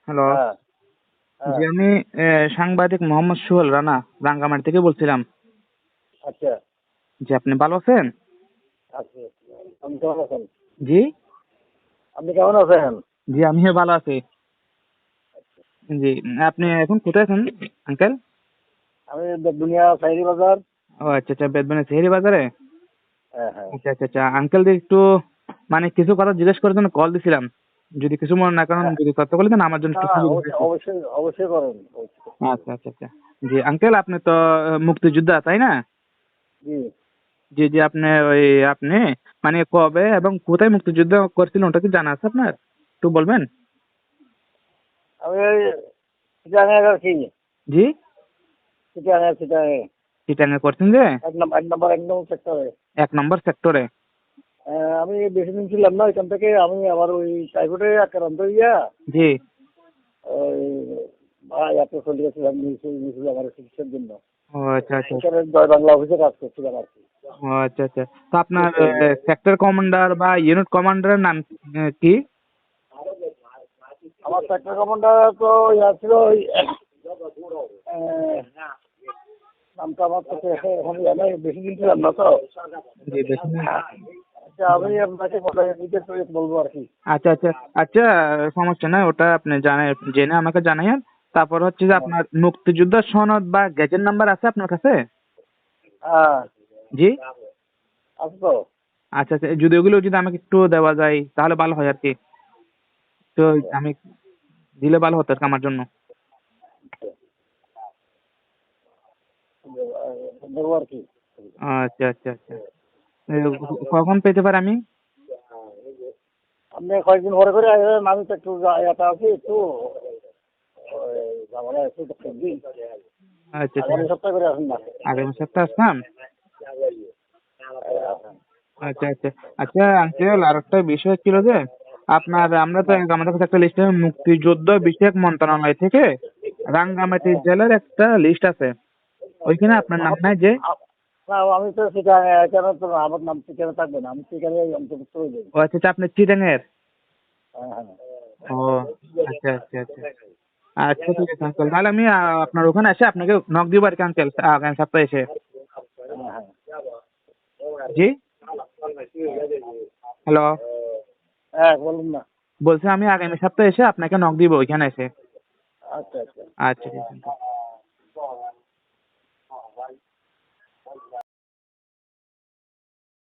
Hello. হ্যাঁ, জি, হ্যাঁ, আমি সাংবাদিক মোহাম্মদ সোহেল রানা রাঙ্গামাটি থেকে বলছিলাম। আচ্ছা, জি, আপনি ভালো আছেন? আচ্ছা। আপনি কেমন আছেন? জি। আপনি কেমন আছেন? জি, আমিও ভালো আছি। জি, আপনি এখন কোথায় আছেন আঙ্কেল? আমি দুনিয়া সাইরি বাজার। ও আচ্ছা আচ্ছা, বেদবেনা সেহেরি বাজারে। হ্যাঁ, হ্যাঁ। আচ্ছা আচ্ছা আচ্ছা, আঙ্কেল একটু মানে কিছু কথা জিজ্ঞেস করার জন্য কল দিছিলাম। যদি কিছু মনে না করেন, হ্যাঁ, যদি তথ্য বলে দেন আমার জন্য না, একটু না, সুবিধা অবশ্যই, হয়েছে। অবশ্যই, অবশ্যই করেন। অবশ্যই। আচ্ছা আচ্ছা আচ্ছা। জি আঙ্কেল, আপনি তো মুক্তিযোদ্ধা তাই না? জি, জি জি, আপনি মানে কবে এবং কোথায় মুক্তিযুদ্ধ করছিলেন ওটা কি জানা আছে আপনার? একটু বলবেন? আমি ওই চিটাগাং আছি। জি। চিটাগাং, চিটাগাং। চিটাঙে করছেন যে? এক নম্বর সেক্টরে। ১ নম্বর সেক্টরে। আমি বেশি দিন ছিলাম না এখান থেকে। আমি আবার ওই টাইফয়েডে আক্রান্ত হইয়া জি। ওই ভাই আপনার চলে গেছিলাম নিয়েছিল আমার চিকিৎসার জন্য। ও আচ্ছা আচ্ছা। এখানে জয় বাংলা অফিসে কাজ করছিলাম আর কি। ও আচ্ছা আচ্ছা। তো আপনার এই সেক্টর কমান্ডার বা ইউনিট কমান্ডারের নাম কি? আমার সেক্টর কমান্ডার তো ইয়া ছিল ওই নামটা আমার কাছে এখন জানা বেশি দিন ছিলাম না তো। জি, বেশি না। আচ্ছা, আমি আপনাকে ডিটেলস করে বলবো আর কি। আচ্ছা আচ্ছা আচ্ছা, সমস্যা নাই, ওটা আপনি জেনে আমাকে জানাইন। তারপর হচ্ছে যে হ্যাঁ, আপনার মুক্তিযুদ্ধ সনদ বা গেজেট নাম্বার আছে আপনার কাছে? হ্যাঁ, জি। আছে তো। আচ্ছা আচ্ছা, যদি ওগুলো যদি আমাকে একটু দেওয়া যায় তাহলে ভালো হয় আর কি। তো আচ্ছা, আমি দিলে ভালো হতো আর কি আমার জন্য। দেবো আর কি। আচ্ছা আচ্ছা আচ্ছা। এ, কখন পেতে পারি আমি? আপনি কয়েকদিন পরে করে আসবেন। আমি তো একটু ইয়াটা আছি একটু ঝামেলা একটু দিন আচ্ছা আচ্ছা। আগামী সপ্তাহে করে আসেন না। আগামী সপ্তাহে আসলাম। আচ্ছা আচ্ছা আচ্ছা আঙ্কেল, আর একটা বিষয় ছিল যে আমরা তো আমাদের কাছে একটা লিস্ট আছে মুক্তিযুদ্ধ বিষয়ক মন্ত্রণালয় থেকে রাঙ্গামাটি হ্যাঁ, জেলার একটা লিস্ট আছে। ওইখানে আপনার নাম আমার তো নাই যে? না, আমি তো সেটা কেন তো আমার নাম সেখানে থাকবে না। আমি সেখানে অন্তর্ভুক্ত হয়ে যাই। ও আচ্ছা আচ্ছা, আপনি চিটাঙের? হ্যাঁ, হ্যাঁ, ও আচ্ছা আচ্ছা আচ্ছা। আচ্ছা ঠিক আছে আঙ্কেল, তাহলে আমি আপনার ওখানে এসে আপনাকে নক দিব আর কি আঙ্কেল, আগামী সপ্তাহে এসে। হ্যাঁ, হ্যাঁ, জি। হ্যালো। হ্যাঁ, বলুন না। বলছি আমি আগামী সপ্তাহে এসে আপনাকে নক দিব ওইখানে এসে। আচ্ছা, আচ্ছা। আচ্ছা ঠিক আছে।